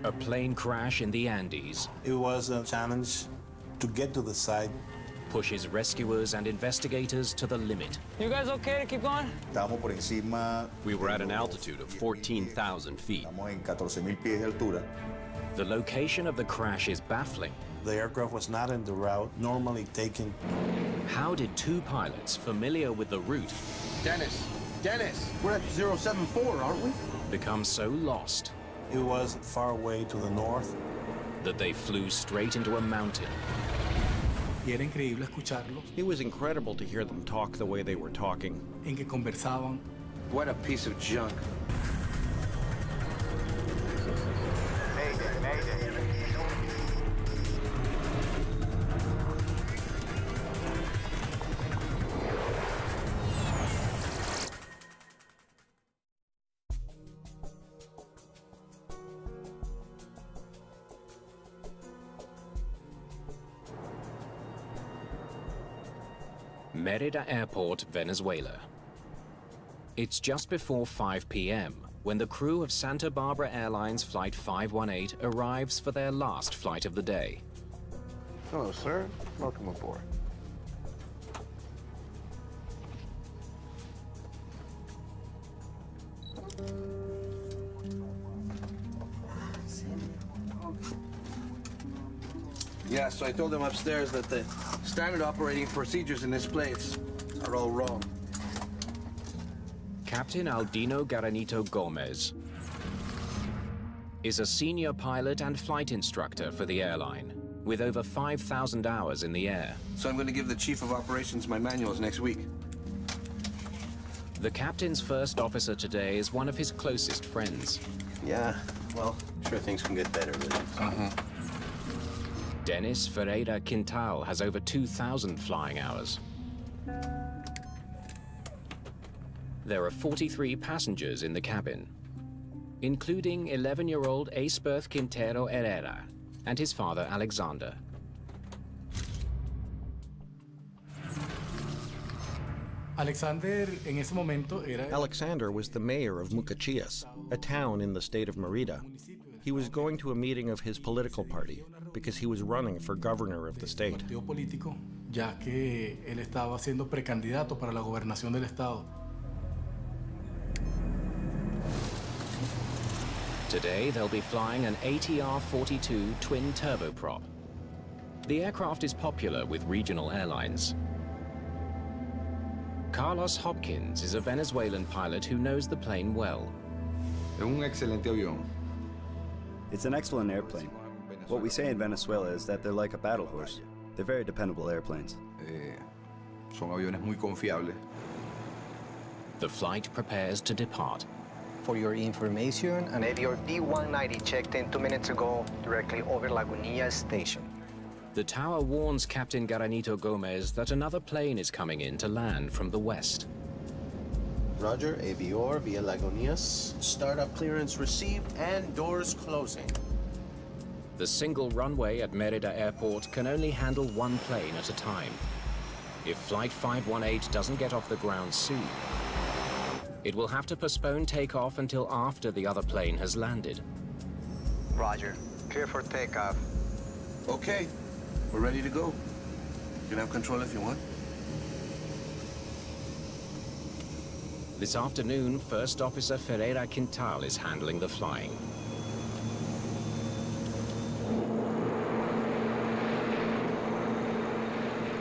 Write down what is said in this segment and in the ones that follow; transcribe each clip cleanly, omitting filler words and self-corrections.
A plane crash in the Andes. It was a challenge to get to the site. Pushes rescuers and investigators to the limit. You guys okay to keep going? Estamos por encima. We were at an altitude of 14,000 feet. Estamos en 14,000 pies de altura. The location of the crash is baffling. The aircraft was not in the route normally taken. How did two pilots familiar with the route Dennis, we're at 074, aren't we? become so lost It was far away to the north. that they flew straight into a mountain? Y era increíble escucharlos, It was incredible to hear them talk the way they were talking. en que conversaban. What a piece of junk. Mayday, Mayday. Mérida Airport, Venezuela. It's just before 5 p.m. when the crew of Santa Bárbara Airlines Flight 518 arrives for their last flight of the day. Hello, sir. Welcome aboard. Yeah, so I told them upstairs that the standard operating procedures in this place are all wrong. Captain Aldino Garanito Gomez is a senior pilot and flight instructor for the airline, with over 5,000 hours in the air. So I'm going to give the chief of operations my manuals next week. The captain's first officer today is one of his closest friends. Yeah, well, sure things can get better, but... Dennis Ferreira Quintal has over 2,000 flying hours. There are 43 passengers in the cabin, including 11-year-old Aisberth Quintero Herrera and his father Alexander. Alexander, en ese momento, era Alexander was the mayor of Mucachias, a town in the state of Mérida. He was going to a meeting of his political party because he was running for governor of the state. partido político, ya que él estaba siendo precandidato para la gobernación del estado. Today, they'll be flying an ATR-42 twin-turboprop. The aircraft is popular with regional airlines. Carlos Hopkins is a Venezuelan pilot who knows the plane well. Es un excelente avión. It's an excellent airplane. What we say in Venezuela is that they're like a battle horse. They're very dependable airplanes. Son aviones muy confiables. The flight prepares to depart. For your information, an Avior D-190 checked in 2 minutes ago directly over Lagunilla Station. The tower warns Captain Garanito Gomez that another plane is coming in to land from the west. Roger, Avior via Lagunitas. Startup clearance received and doors closing. The single runway at Mérida Airport can only handle one plane at a time. If Flight 518 doesn't get off the ground soon, it will have to postpone takeoff until after the other plane has landed. Roger. Clear for takeoff. Okay, we're ready to go. You can have control if you want. This afternoon, First Officer Ferreira Quintal is handling the flying.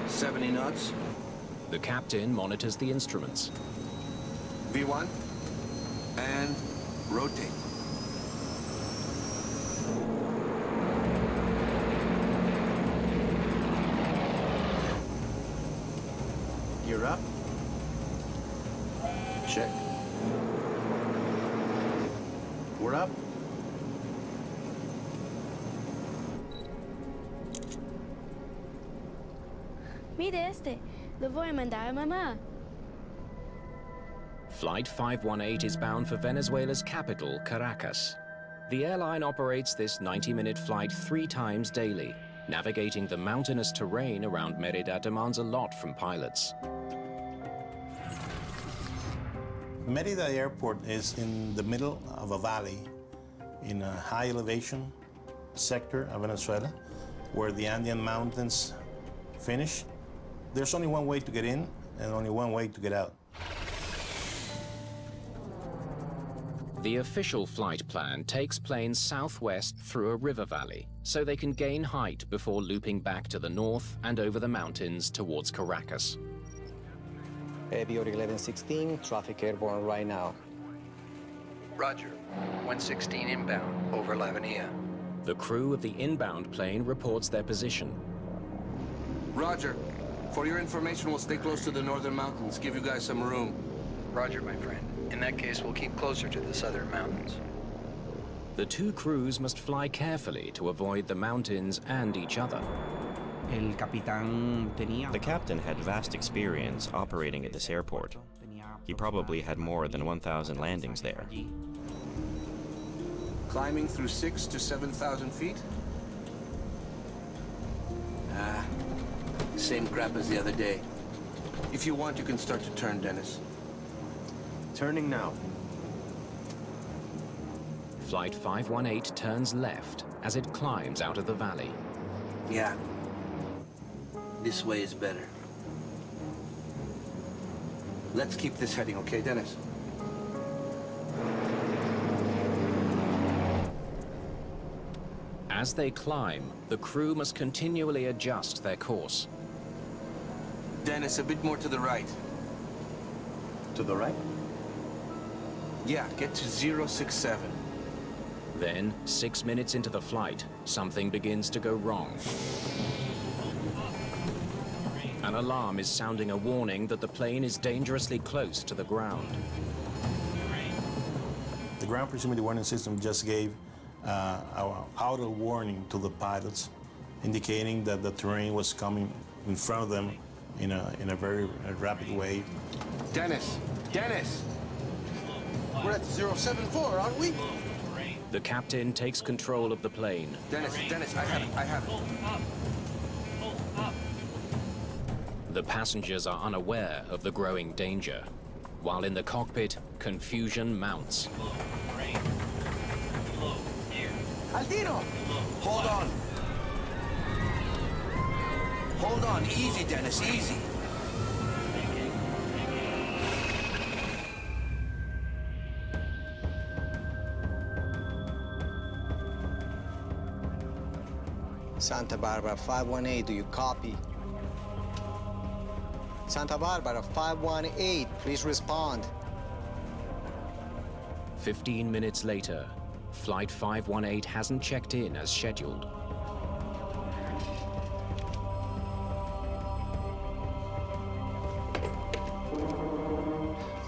$70 knots. The captain monitors the instruments. V1 and rotate. You're up. Check. We're up. Mire este, lo voy a mandar a mamá. Flight 518 is bound for Venezuela's capital, Caracas. The airline operates this 90-minute flight 3 times daily. Navigating the mountainous terrain around Mérida demands a lot from pilots. Mérida Airport is in the middle of a valley in a high elevation sector of Venezuela where the Andean mountains finish. There's only one way to get in and only one way to get out. The official flight plan takes planes southwest through a river valley so they can gain height before looping back to the north and over the mountains towards Caracas. Avior 1116, traffic airborne right now. Roger. 116 inbound, over La Avenida. The crew of the inbound plane reports their position. Roger. For your information, we'll stay close to the northern mountains, give you guys some room. Roger, my friend. In that case, we'll keep closer to the southern mountains. The two crews must fly carefully to avoid the mountains and each other. The captain had vast experience operating at this airport. He probably had more than 1,000 landings there. Climbing through 6,000 to 7,000 feet? Same crap as the other day. If you want, you can start to turn, Dennis. Turning now. Flight 518 turns left as it climbs out of the valley. Yeah. This way is better. Let's keep this heading, okay, Dennis? As they climb, the crew must continually adjust their course. Dennis, a bit more to the right. To the right? Yeah, get to 067. Then, 6 minutes into the flight, something begins to go wrong. An alarm is sounding a warning that the plane is dangerously close to the ground. The ground proximity warning system just gave our auto warning to the pilots, indicating that the terrain was coming in front of them in a very rapid way. Dennis! Dennis! We're at 074, aren't we? The captain takes control of the plane. Dennis, I have it. The passengers are unaware of the growing danger, while in the cockpit, confusion mounts. Aldino! Hold on. Hold on, easy, Dennis, easy. Santa Barbara 518, do you copy? Santa Barbara 518, please respond. 15 minutes later, Flight 518 hasn't checked in as scheduled.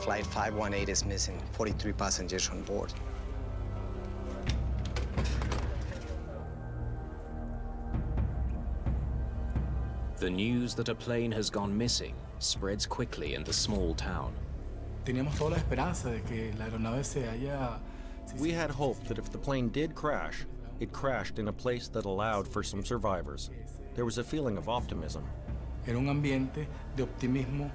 Flight 518 is missing, 43 passengers on board. The news that a plane has gone missing spreads quickly in the small town. Teníamos toda la esperanza de que la aeronave se haya... We had hope that if the plane did crash, it crashed in a place that allowed for some survivors. There was a feeling of optimism. Era un ambiente de optimismo.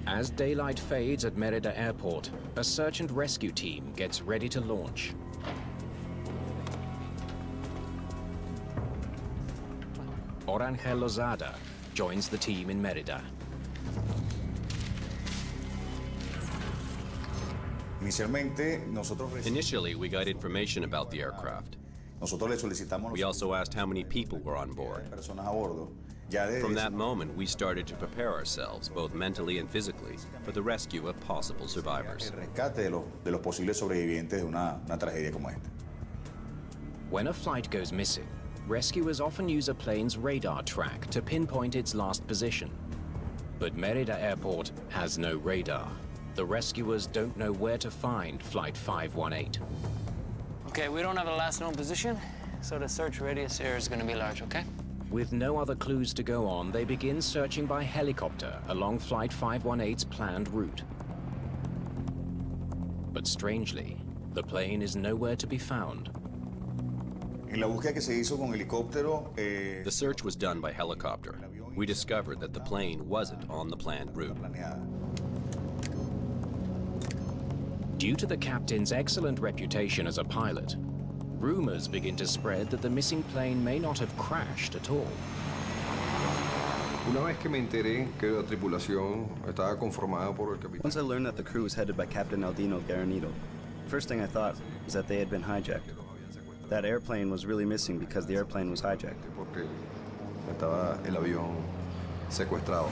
As daylight fades at Mérida Airport, a search and rescue team gets ready to launch. Orangel Lozada joins the team in Mérida. Initially, we got information about the aircraft. We also asked how many people were on board. From that moment, we started to prepare ourselves, both mentally and physically, for the rescue of possible survivors. When a flight goes missing, rescuers often use a plane's radar track to pinpoint its last position. But Mérida Airport has no radar. The rescuers don't know where to find Flight 518. Okay, we don't have a last known position, so the search radius here is going to be large, okay? With no other clues to go on, they begin searching by helicopter along Flight 518's planned route. But strangely, the plane is nowhere to be found. The search was done by helicopter. we discovered that the plane wasn't on the planned route. Due to the captain's excellent reputation as a pilot, rumors begin to spread that the missing plane may not have crashed at all. Una vez que me enteré que la tripulación estaba conformada por el capitán. Once I learned that the crew was headed by Captain Aldino Garanido, the first thing I thought was that they had been hijacked. That airplane was really missing because the airplane was hijacked. Porque estaba el avión secuestrado.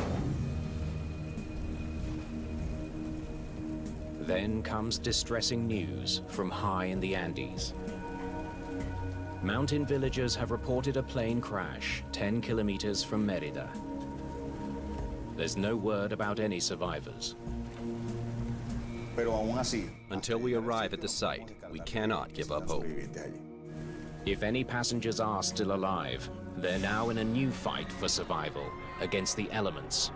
Then comes distressing news from high in the Andes. Mountain villagers have reported a plane crash 10 kilometers from Mérida. There's no word about any survivors. Until we arrive at the site, we cannot give up hope. If any passengers are still alive, they're now in a new fight for survival against the elements.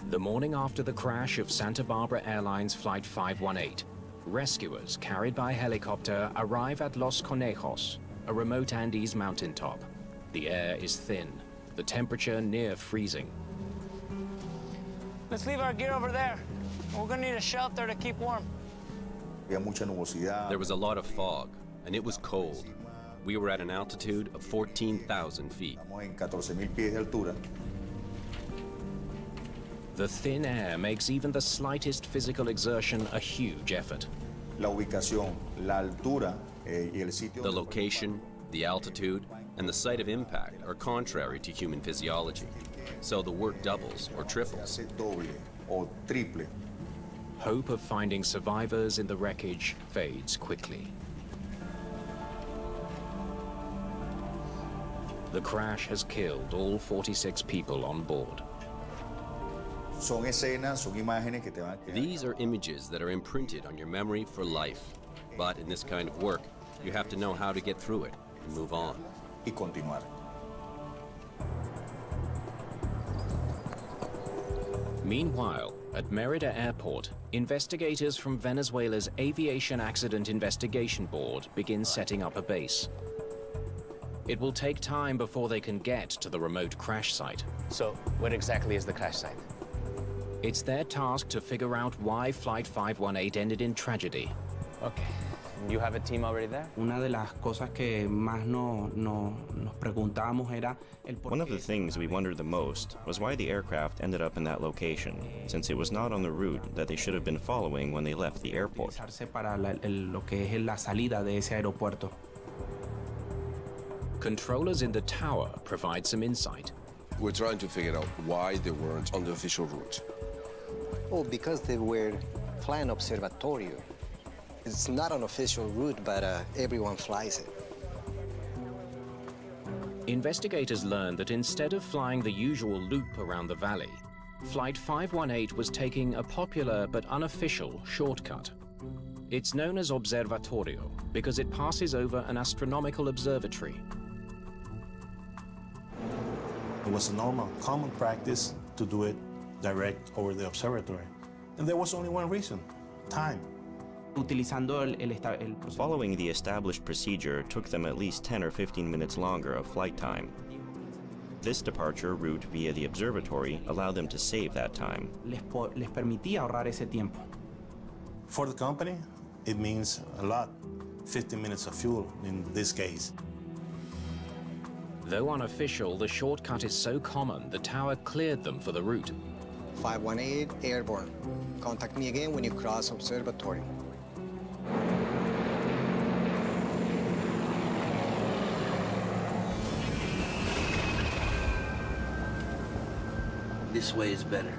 The morning after the crash of Santa Bárbara Airlines Flight 518, rescuers carried by helicopter arrive at Los Conejos, a remote Andes mountaintop. The air is thin, the temperature near freezing. Let's leave our gear over there. We're gonna need a shelter to keep warm. There was a lot of fog, and it was cold. We were at an altitude of 14,000 feet. The thin air makes even the slightest physical exertion a huge effort. The location, the altitude, and the site of impact are contrary to human physiology, so the work doubles or triples. Hope of finding survivors in the wreckage fades quickly. The crash has killed all 46 people on board. These are images that are imprinted on your memory for life. But in this kind of work, you have to know how to get through it and move on. Meanwhile, at Mérida Airport, investigators from Venezuela's Aviation Accident Investigation Board begin setting up a base. It will take time before they can get to the remote crash site. So, where exactly is the crash site? It's their task to figure out why Flight 518 ended in tragedy. Okay. You have a team already there? One of the things we wondered the most was why the aircraft ended up in that location, since it was not on the route that they should have been following when they left the airport. Controllers in the tower provide some insight. We're trying to figure out why they weren't on the official route. Oh, because they were flying observatorio. It's not an official route, but everyone flies it. Investigators learned that instead of flying the usual loop around the valley, Flight 518 was taking a popular but unofficial shortcut. It's known as Observatorio because it passes over an astronomical observatory. It was a normal, common practice to do it direct over the observatory. And there was only one reason: time. Following the established procedure took them at least 10 or 15 minutes longer of flight time. This departure route via the observatory allowed them to save that time. For the company, it means a lot. 15 minutes of fuel in this case. Though unofficial, the shortcut is so common, the tower cleared them for the route. 518 airborne. Contact me again when you cross observatory. This way is better.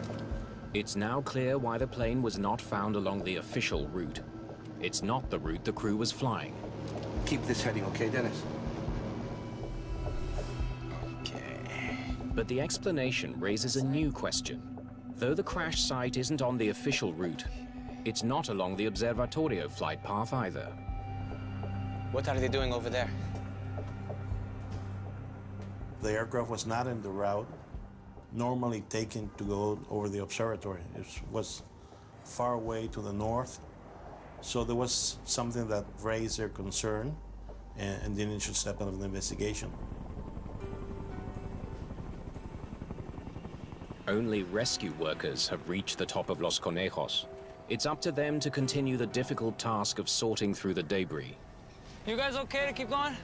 It's now clear why the plane was not found along the official route. It's not the route the crew was flying. Keep this heading, okay, Dennis? But the explanation raises a new question. Though the crash site isn't on the official route, it's not along the Observatorio flight path either. What are they doing over there? The aircraft was not in the route normally taken to go over the observatory. It was far away to the north. So there was something that raised their concern and the initial step of the investigation. Only rescue workers have reached the top of Los Conejos. It's up to them to continue the difficult task of sorting through the debris. You guys okay to keep going?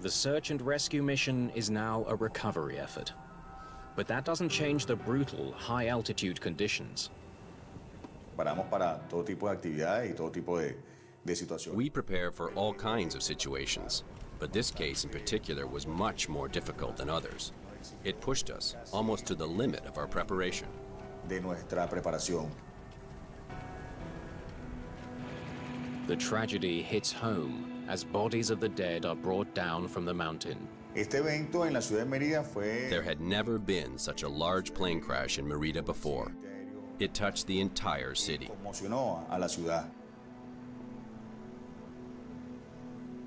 The search and rescue mission is now a recovery effort. But that doesn't change the brutal, high-altitude conditions. Paramos para todo tipo de actividades y todo tipo de situaciones. We prepare for all kinds of situations, but this case in particular was much more difficult than others. It pushed us almost to the limit of our preparation. De nuestra preparación. The tragedy hits home as bodies of the dead are brought down from the mountain. Este evento en la ciudad de Mérida fue... There had never been such a large plane crash in Mérida before. It touched the entire city. Conmocionó a la ciudad.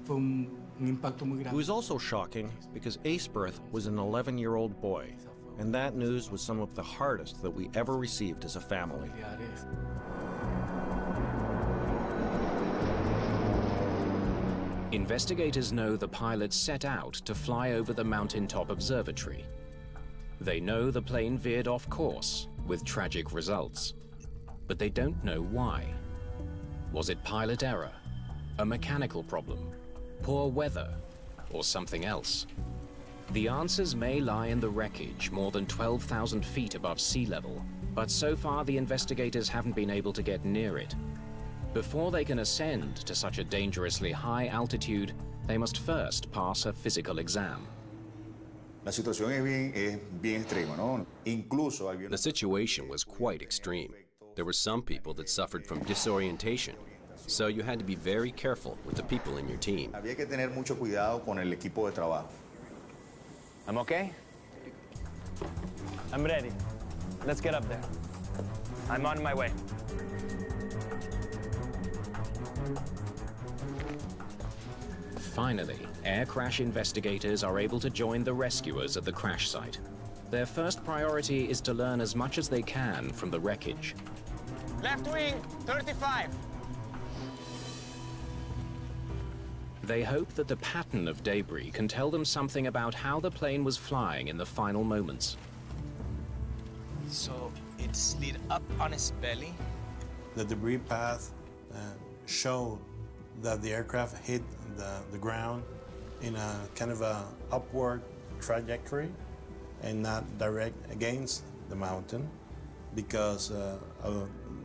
It was also shocking because Aceberth was an 11-year-old boy, and that news was some of the hardest that we ever received as a family. Investigators know the pilots set out to fly over the mountaintop observatory. They know the plane veered off course, with tragic results. But they don't know why. Was it pilot error? A mechanical problem? Poor weather? Or something else? The answers may lie in the wreckage more than 12,000 feet above sea level, but so far the investigators haven't been able to get near it. Before they can ascend to such a dangerously high altitude, they must first pass a physical exam. La situación es bien extrema, ¿no? Incluso the situation was quite extreme. There were some people that suffered from disorientation, so you had to be very careful with the people in your team. Había que tener mucho cuidado con el equipo de trabajo. I'm okay? I'm ready. Let's get up there. I'm on my way. Finally, air crash investigators are able to join the rescuers at the crash site. Their first priority is to learn as much as they can from the wreckage. Left wing, 35. They hope that the pattern of debris can tell them something about how the plane was flying in the final moments. So it slid up on its belly? The debris path showed that the aircraft hit the ground in a kind of a upward trajectory and not direct against the mountain, because the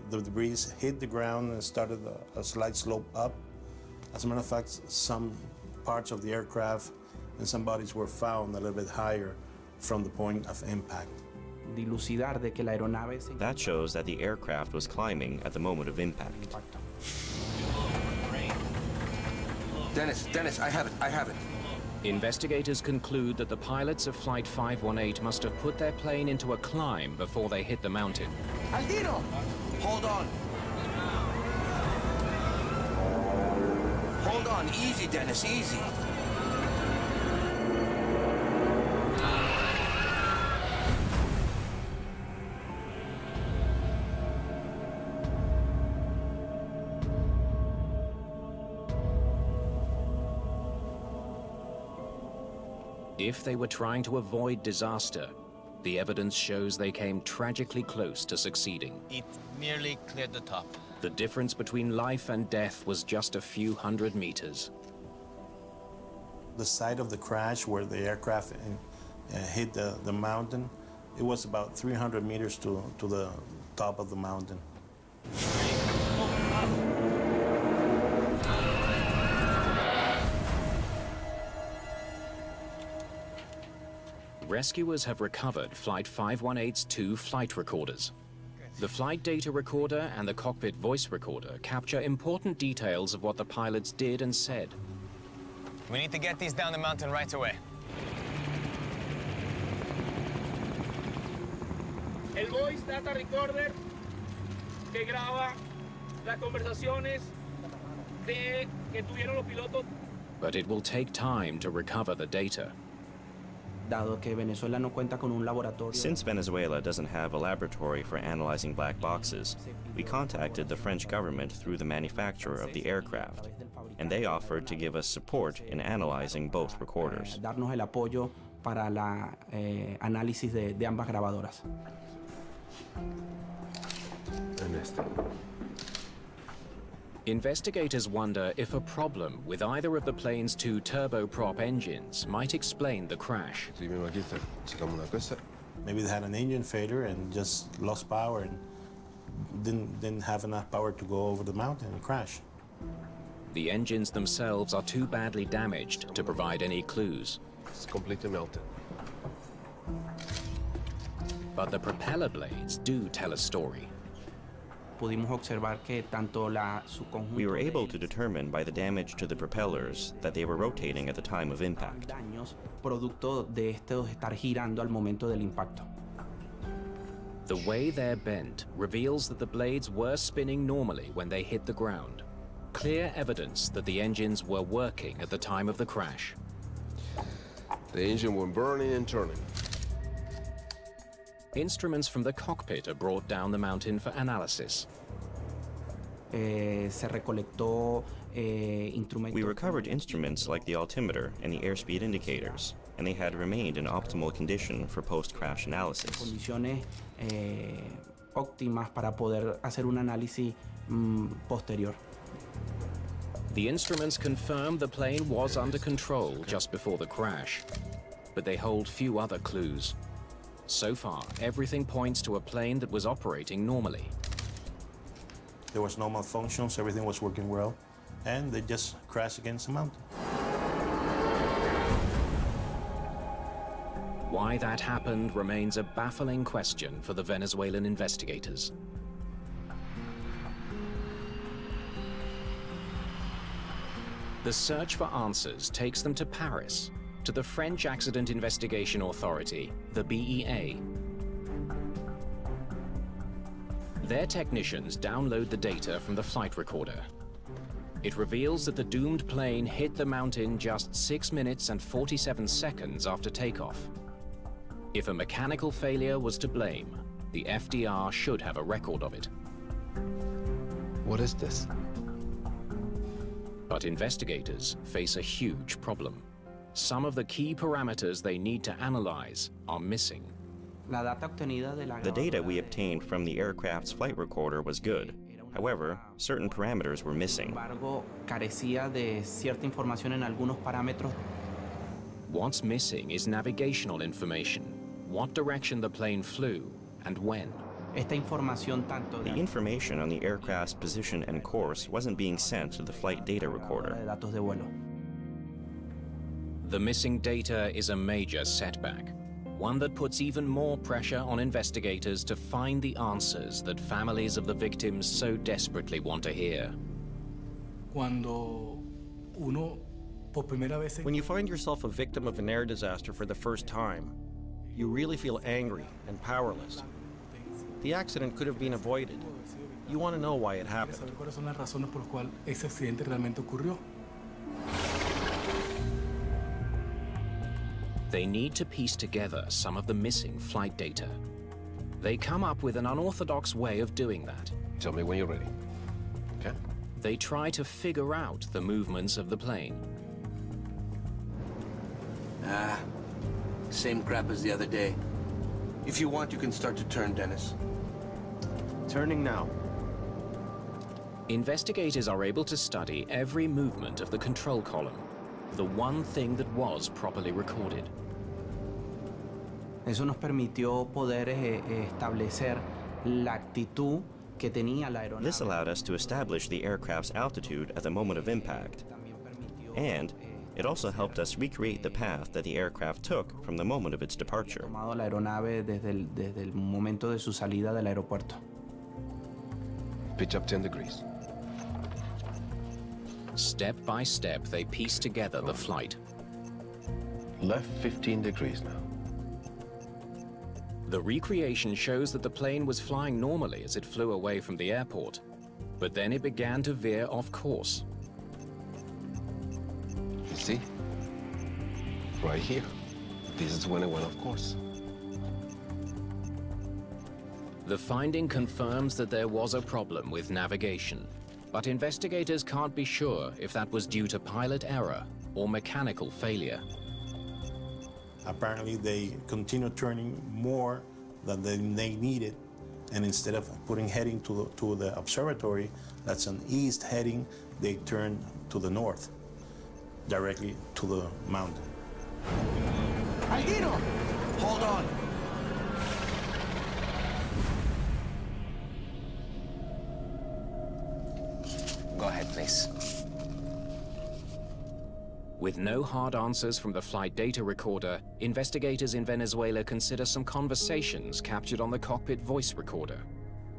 debris hit the ground and started a slight slope up. As a matter of fact, some parts of the aircraft and some bodies were found a little bit higher from the point of impact. That shows that the aircraft was climbing at the moment of impact. Dennis, I have it. Investigators conclude that the pilots of Flight 518 must have put their plane into a climb before they hit the mountain. Aldino! Hold on. Hold on, easy, Dennis, easy. If they were trying to avoid disaster, the evidence shows they came tragically close to succeeding. It nearly cleared the top. The difference between life and death was just a few hundred meters. The site of the crash where the aircraft hit the mountain, it was about 300 meters to the top of the mountain. Rescuers have recovered Flight 518's 2 flight recorders. The flight data recorder and the cockpit voice recorder capture important details of what the pilots did and said. We need to get these down the mountain right away. El voice data recorder que graba las conversaciones But it will take time to recover the data. Since Venezuela doesn't have a laboratory for analyzing black boxes, we contacted the French government through the manufacturer of the aircraft, and they offered to give us support in analyzing both recorders. Investigators wonder if a problem with either of the plane's two turboprop engines might explain the crash. Maybe they had an engine failure and just lost power and didn't have enough power to go over the mountain and crash. The engines themselves are too badly damaged to provide any clues. It's completely melted. But the propeller blades do tell a story. We were able to determine by the damage to the propellers that they were rotating at the time of impact. The way they're bent reveals that the blades were spinning normally when they hit the ground. Clear evidence that the engines were working at the time of the crash. The engine was burning and turning. Instruments from the cockpit are brought down the mountain for analysis. We recovered instruments like the altimeter and the airspeed indicators, and they had remained in optimal condition for post-crash analysis. The instruments confirm the plane was under control just before the crash, but they hold few other clues. So far, everything points to a plane that was operating normally. There was no malfunctions, everything was working well, and they just crashed against the mountain. Why that happened remains a baffling question for the Venezuelan investigators. The search for answers takes them to Paris, to the French Accident Investigation Authority, the BEA. Their technicians download the data from the flight recorder. It reveals that the doomed plane hit the mountain just 6 minutes and 47 seconds after takeoff. If a mechanical failure was to blame, the FDR should have a record of it. What is this? But investigators face a huge problem. Some of the key parameters they need to analyze are missing. The data we obtained from the aircraft's flight recorder was good. However, certain parameters were missing. What's missing is navigational information, what direction the plane flew and when. The information on the aircraft's position and course wasn't being sent to the flight data recorder. The missing data is a major setback, one that puts even more pressure on investigators to find the answers that families of the victims so desperately want to hear. When you find yourself a victim of an air disaster for the first time, you really feel angry and powerless. The accident could have been avoided. You want to know why it happened. They need to piece together some of the missing flight data. They come up with an unorthodox way of doing that. Tell me when you're ready. Okay? They try to figure out the movements of the plane. Same crap as the other day. If you want, you can start to turn, Dennis. Turning now. Investigators are able to study every movement of the control column, the one thing that was properly recorded. Eso nos permitió poder establecer la actitud que tenía la aeronave. This allowed us to establish the aircraft's altitude at the moment of impact. And it also helped us recreate the path that the aircraft took from the moment of its departure. Tomado la aeronave desde el momento de su salida del aeropuerto. Pitch up 10 degrees. Step by step, they piece together the flight. Left 15 degrees now. The recreation shows that the plane was flying normally as it flew away from the airport, but then it began to veer off course. Right here. This is when it went off course. The finding confirms that there was a problem with navigation, but investigators can't be sure if that was due to pilot error or mechanical failure. Apparently, they continued turning more than they needed, and instead of putting heading to the observatory, that's an east heading, they turned to the north, directly to the mountain. Aldino! Hold on! Go ahead, please. With no hard answers from the flight data recorder, investigators in Venezuela consider some conversations captured on the cockpit voice recorder.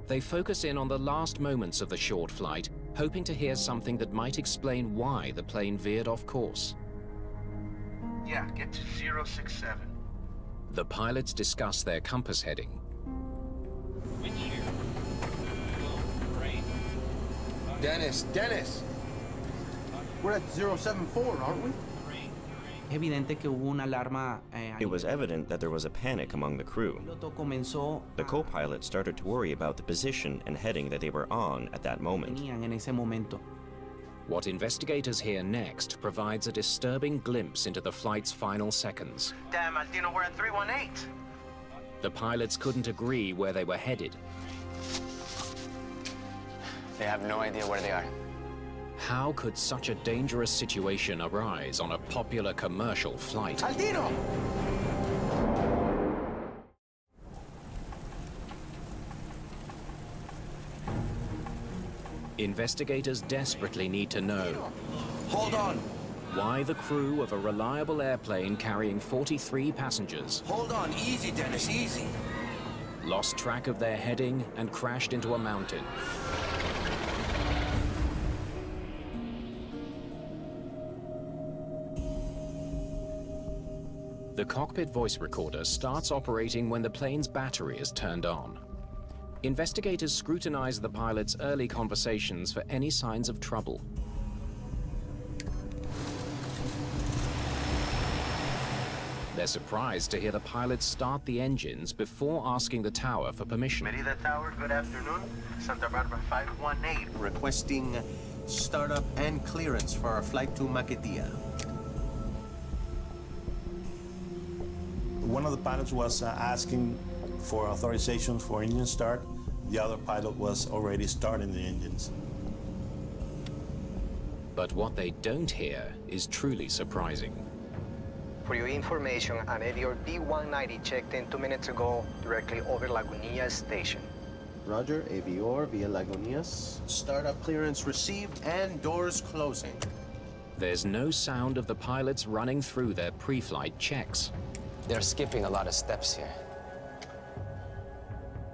They focus in on the last moments of the short flight, hoping to hear something that might explain why the plane veered off course. Yeah, get to 067. The pilots discuss their compass heading. Dennis! We're at 074, aren't we? Evidente que hubo una alarma. It was evident that there was a panic among the crew. The co-pilot started to worry about the position and heading that they were on at that moment. What investigators hear next provides a disturbing glimpse into the flight's final seconds. Damn, Aldino, we're at 318. The pilots couldn't agree where they were headed. They have no idea where they are. How could such a dangerous situation arise on a popular commercial flight? Aldino! Investigators desperately need to know. Hold on! Why the crew of a reliable airplane carrying 43 passengers Hold on, easy, Dennis, easy. lost track of their heading and crashed into a mountain. The cockpit voice recorder starts operating when the plane's battery is turned on. Investigators scrutinize the pilot's early conversations for any signs of trouble. They're surprised to hear the pilot start the engines before asking the tower for permission. Mérida Tower, good afternoon. Santa Bárbara 518, requesting startup and clearance for our flight to Maiquetía. One of the pilots was asking for authorization for engine start. The other pilot was already starting the engines. But what they don't hear is truly surprising. For your information, an Avior B-190 checked in 2 minutes ago directly over Lagunillas Station. Roger, Avior via Lagunitas. Startup clearance received and doors closing. There's no sound of the pilots running through their pre-flight checks. They're skipping a lot of steps here.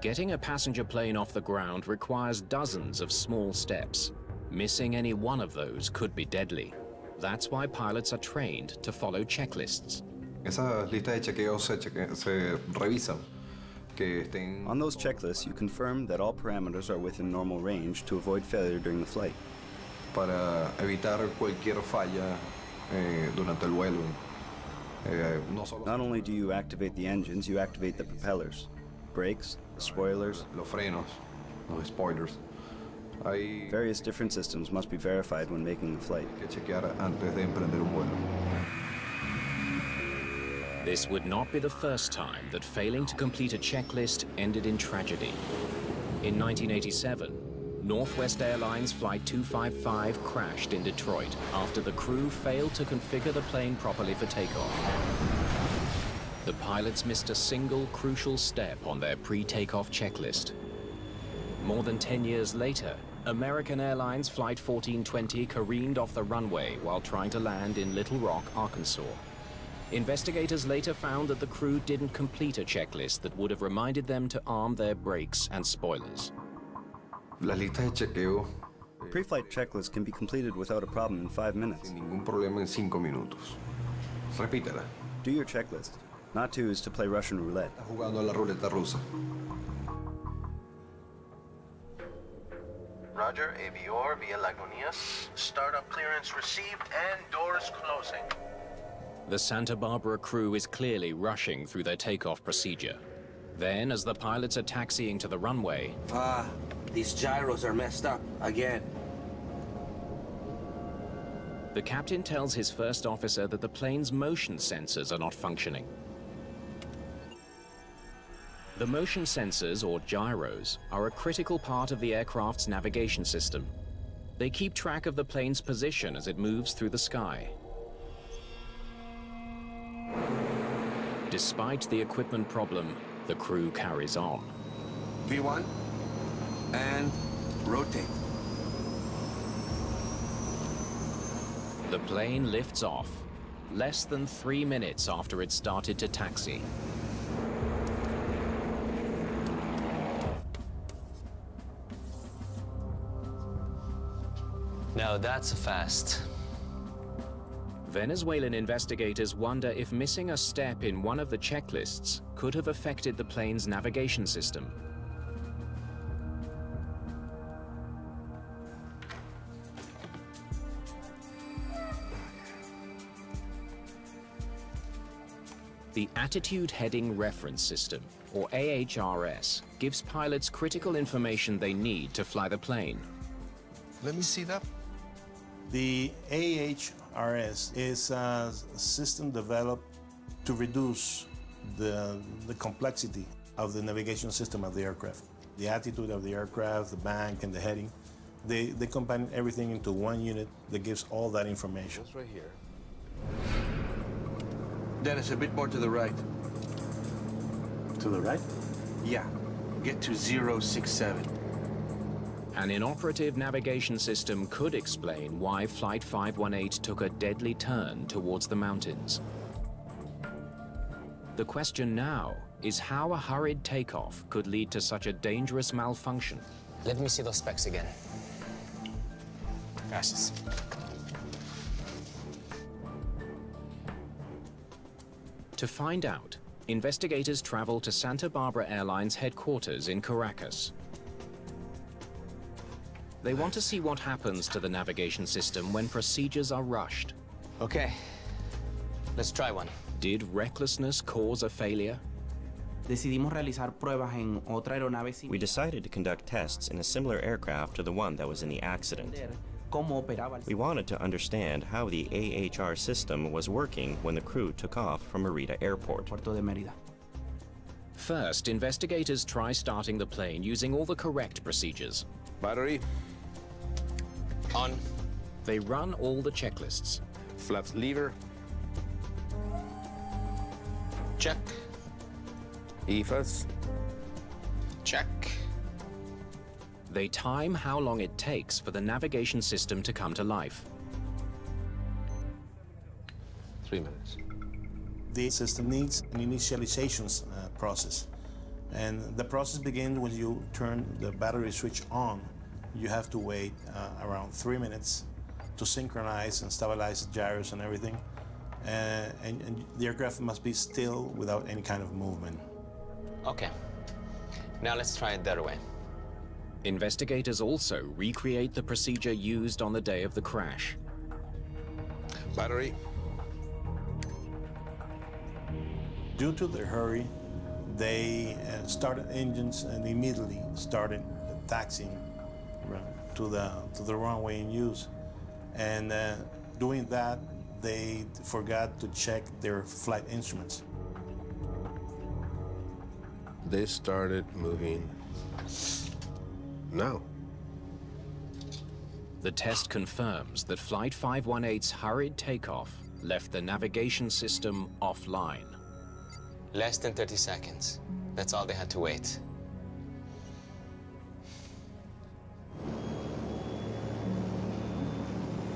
Getting a passenger plane off the ground requires dozens of small steps. Missing any one of those could be deadly. That's why pilots are trained to follow checklists. Esas listas de chequeo se revisan. On those checklists, you confirm that all parameters are within normal range to avoid failure during the flight. Para evitar cualquier falla durante el vuelo. Not only do you activate the engines, you activate the propellers, brakes, the spoilers, los frenos, los spoilers. Various different systems must be verified when making the flight. Que chequear antes de emprender un vuelo. This would not be the first time that failing to complete a checklist ended in tragedy. In 1987, Northwest Airlines Flight 255 crashed in Detroit after the crew failed to configure the plane properly for takeoff. The pilots missed a single crucial step on their pre-takeoff checklist. More than 10 years later, American Airlines Flight 1420 careened off the runway while trying to land in Little Rock, Arkansas. Investigators later found that the crew didn't complete a checklist that would have reminded them to arm their brakes and spoilers. La lista de chequeo. Pre-flight checklists can be completed without a problem in 5 minutes. Sin ningún problema en 5 minutos. Repítela. Do your checklist. Not to is to play Russian roulette. Está jugando a la ruleta rusa. Roger, Avior via Lagunitas. Startup clearance received and doors closing. The Santa Barbara crew is clearly rushing through their takeoff procedure. Then, as the pilots are taxiing to the runway... These gyros are messed up again. The captain tells his first officer that the plane's motion sensors are not functioning. The motion sensors, or gyros, are a critical part of the aircraft's navigation system. They keep track of the plane's position as it moves through the sky. Despite the equipment problem, the crew carries on. V1, and rotate. The plane lifts off, less than 3 minutes after it started to taxi. Now that's fast. Venezuelan investigators wonder if missing a step in one of the checklists could have affected the plane's navigation system. The Attitude Heading Reference System, or AHRS, gives pilots critical information they need to fly the plane. Let me see that. The AHRS is a system developed to reduce the complexity of the navigation system of the aircraft. The attitude of the aircraft, the bank, and the heading. They combine everything into one unit that gives all that information. Just right here. Dennis, a bit more to the right. To the right? Yeah. Get to 067. An inoperative navigation system could explain why Flight 518 took a deadly turn towards the mountains. The question now is how a hurried takeoff could lead to such a dangerous malfunction. Let me see those specs again. Gracias. To find out, investigators travel to Santa Barbara Airlines headquarters in Caracas. They want to see what happens to the navigation system when procedures are rushed. Okay, let's try one. Did recklessness cause a failure? Decidimos realizar pruebas en otra aeronave similar. We decided to conduct tests in a similar aircraft to the one that was in the accident. We wanted to understand how the AHR system was working when the crew took off from Mérida Airport. Puerto de Mérida. First, investigators try starting the plane using all the correct procedures. Battery. On. They run all the checklists. Flaps lever. Check. EFAS. Check. They time how long it takes for the navigation system to come to life. 3 minutes. The system needs an initialization process. And the process begins when you turn the battery switch on. You have to wait around 3 minutes to synchronize and stabilize the gyros and everything. And the aircraft must be still without any kind of movement. Okay. Now let's try it that way. Investigators also recreate the procedure used on the day of the crash. Battery. Due to their hurry, they started engines and immediately started taxiing to the runway in use. And doing that, they forgot to check their flight instruments. They started moving now. The test confirms that Flight 518's hurried takeoff left the navigation system offline. Less than 30 seconds. That's all they had to wait.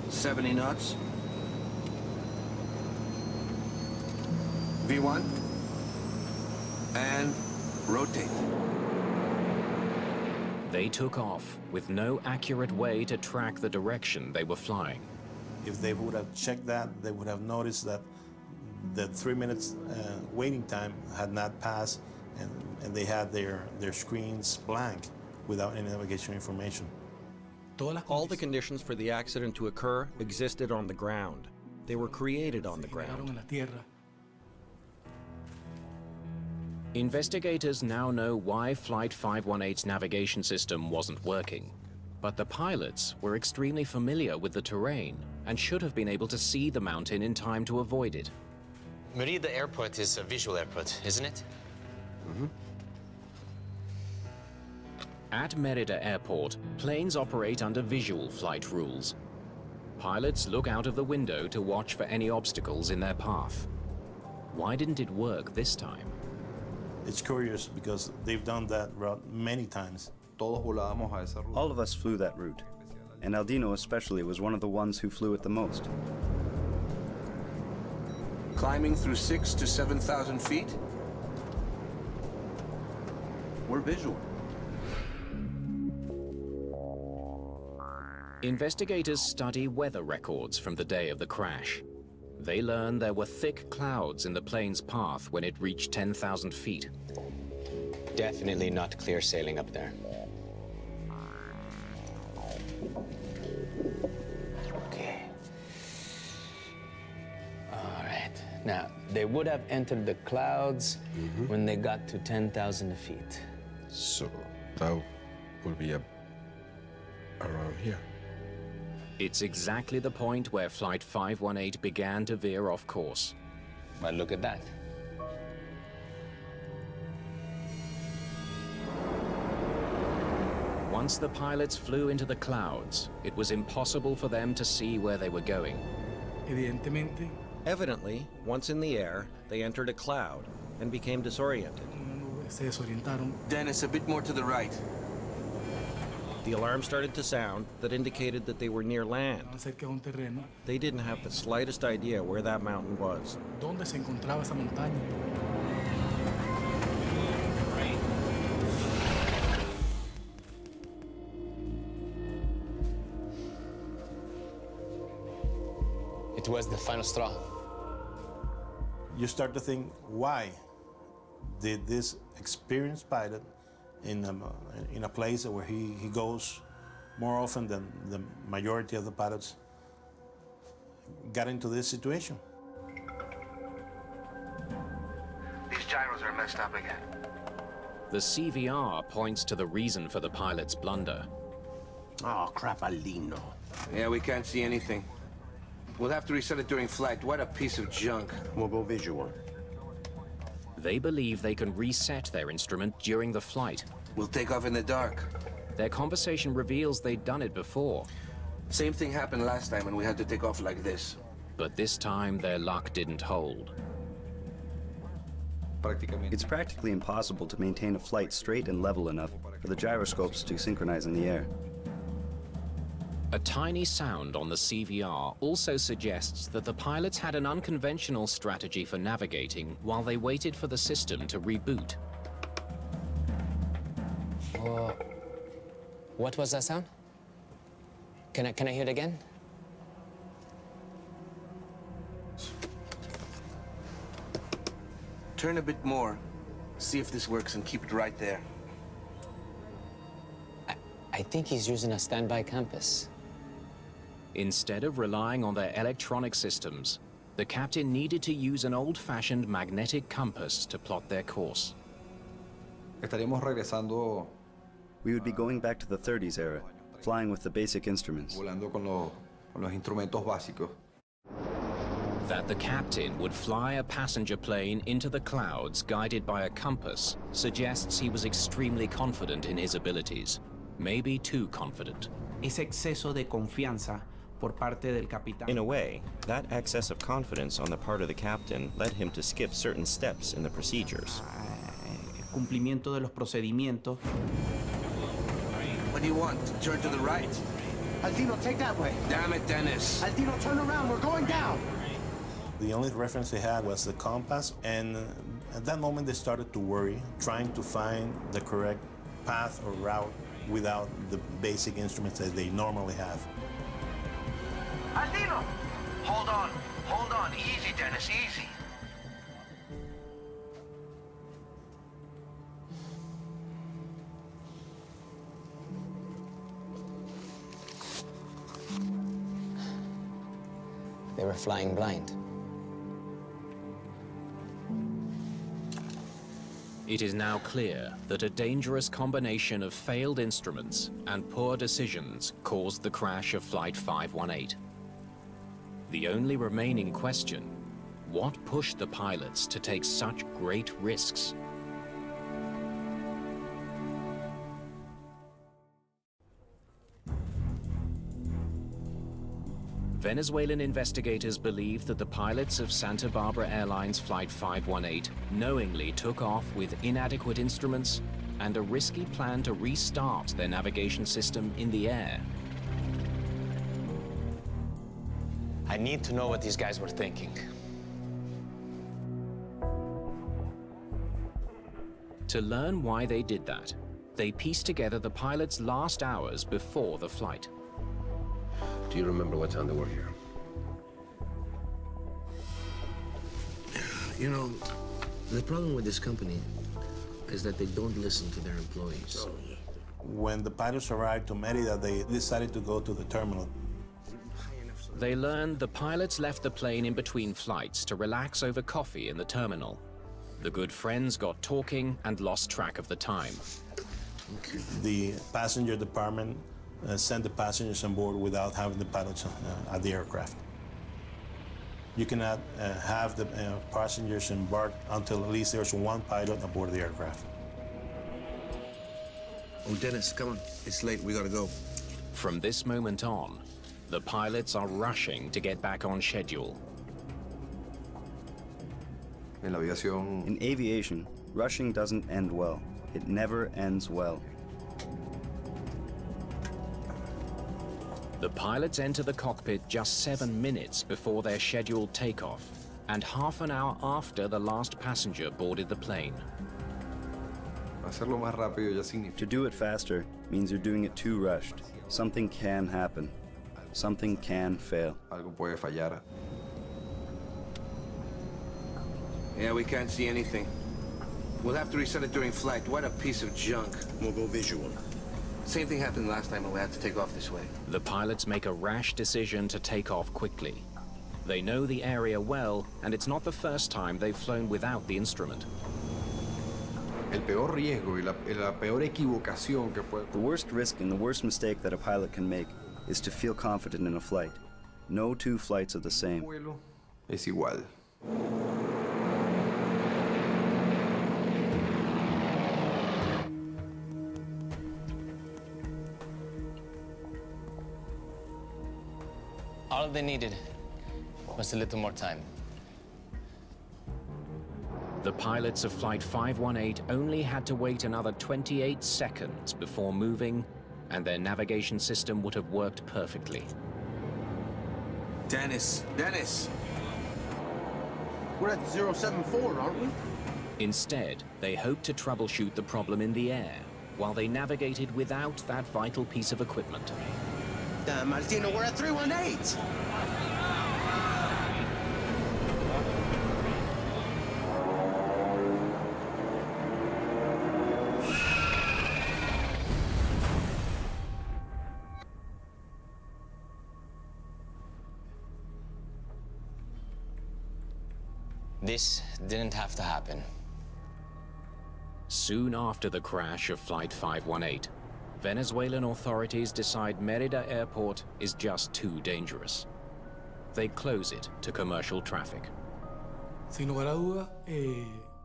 $70 knots. V1. And rotate. They took off with no accurate way to track the direction they were flying. If they would have checked that, they would have noticed that the 3 minutes waiting time had not passed, and they had their screens blank without any navigation information. All the conditions for the accident to occur existed on the ground. They were created on the ground. Investigators now know why Flight 518's navigation system wasn't working. But the pilots were extremely familiar with the terrain and should have been able to see the mountain in time to avoid it. Mérida Airport is a visual airport, isn't it? Mm-hmm. At Mérida Airport, planes operate under visual flight rules. Pilots look out of the window to watch for any obstacles in their path. Why didn't it work this time? It's curious because they've done that route many times. All of us flew that route, and Aldino especially was one of the ones who flew it the most. Climbing through 6,000 to 7,000 feet? We're visual. Investigators study weather records from the day of the crash. They learn there were thick clouds in the plane's path when it reached 10,000 feet. Definitely not clear sailing up there. Okay. All right. Now, they would have entered the clouds when they got to 10,000 feet. So that would be around here. It's exactly the point where Flight 518 began to veer off course. But look at that. Once the pilots flew into the clouds, it was impossible for them to see where they were going. Evidently, once in the air, they entered a cloud and became disoriented. Dennis, a bit more to the right. The alarm started to sound that indicated that they were near land. They didn't have the slightest idea where that mountain was. It was the final straw. You start to think, why did this experienced pilot in a place where he goes more often than the majority of the pilots got into this situation? These gyros are messed up again. The CVR points to the reason for the pilot's blunder. Oh, crap, Aldino. Yeah, we can't see anything. We'll have to reset it during flight. What a piece of junk. We'll go visual. They believe they can reset their instrument during the flight. We'll take off in the dark. Their conversation reveals they'd done it before. Same thing happened last time when we had to take off like this. But this time, their luck didn't hold. It's practically impossible to maintain a flight straight and level enough for the gyroscopes to synchronize in the air. A tiny sound on the CVR also suggests that the pilots had an unconventional strategy for navigating while they waited for the system to reboot. What was that sound? Can I hear it again? Turn a bit more. See if this works and keep it right there. I think he's using a standby compass. Instead of relying on their electronic systems, the captain needed to use an old-fashioned magnetic compass to plot their course. We would be going back to the 30s era, flying with the basic instruments. That the captain would fly a passenger plane into the clouds guided by a compass suggests he was extremely confident in his abilities. Maybe too confident. Ese exceso de confianza por parte del capitán. In a way, that excess of confidence on the part of the captain led him to skip certain steps in the procedures. Cumplimiento de los procedimientos. What do you want? Turn to the right? Aldino, take that way. Damn it, Dennis. Aldino, turn around. We're going down. The only reference they had was the compass, and at that moment they started to worry, trying to find the correct path or route without the basic instruments that they normally have. Aldino! Hold on. Easy, Dennis, easy. They were were flying blind. It is now clear that a dangerous combination of failed instruments and poor decisions caused the crash of Flight 518. The only remaining question, what pushed the pilots to take such great risks? Venezuelan investigators believe that the pilots of Santa Bárbara Airlines Flight 518 knowingly took off with inadequate instruments and a risky plan to restart their navigation system in the air. I need to know what these guys were thinking. To learn why they did that, they pieced together the pilots' last hours before the flight. Do you remember what time they were here? You know, the problem with this company is that they don't listen to their employees. When the pilots arrived to Mérida, they decided to go to the terminal. They learned the pilots left the plane in between flights to relax over coffee in the terminal. The good friends got talking and lost track of the time. The passenger department sent the passengers on board without having the pilots at the aircraft. You cannot have the passengers embark until at least there's one pilot aboard the aircraft. Oh, Dennis, come on. It's late. We gotta go. From this moment on, the pilots are rushing to get back on schedule. In aviation, rushing doesn't end well. It never ends well. The pilots enter the cockpit just 7 minutes before their scheduled takeoff, and half an hour after the last passenger boarded the plane. To do it faster means you're doing it too rushed. Something can happen. Something can fail. Yeah, we can't see anything. We'll have to reset it during flight. What a piece of junk. We'll go visual. Same thing happened last time when we had to take off this way. The pilots make a rash decision to take off quickly. They know the area well, and it's not the first time they've flown without the instrument. The worst risk and the worst mistake that a pilot can make is to feel confident in a flight. No two flights are the same. Es igual. All they needed was a little more time. The pilots of Flight 518 only had to wait another 28 seconds before moving, and their navigation system would have worked perfectly. Dennis! We're at 074, aren't we? Instead, they hoped to troubleshoot the problem in the air, while they navigated without that vital piece of equipment. Martino, we're at 318! This didn't have to happen. Soon after the crash of Flight 518, Venezuelan authorities decide Mérida Airport is just too dangerous. They close it to commercial traffic.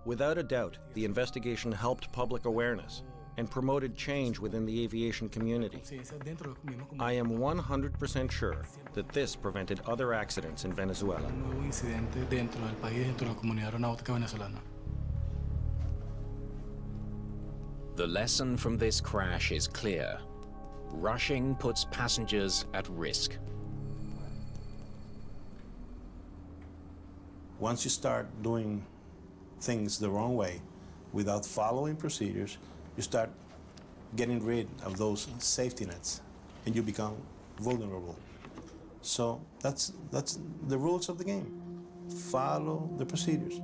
Without a doubt, the investigation helped public awareness and promoted change within the aviation community. I am 100% sure that this prevented other accidents in Venezuela. The lesson from this crash is clear. Rushing puts passengers at risk. Once you start doing things the wrong way, without following procedures, you start getting rid of those safety nets, and you become vulnerable. So that's the rules of the game. Follow the procedures.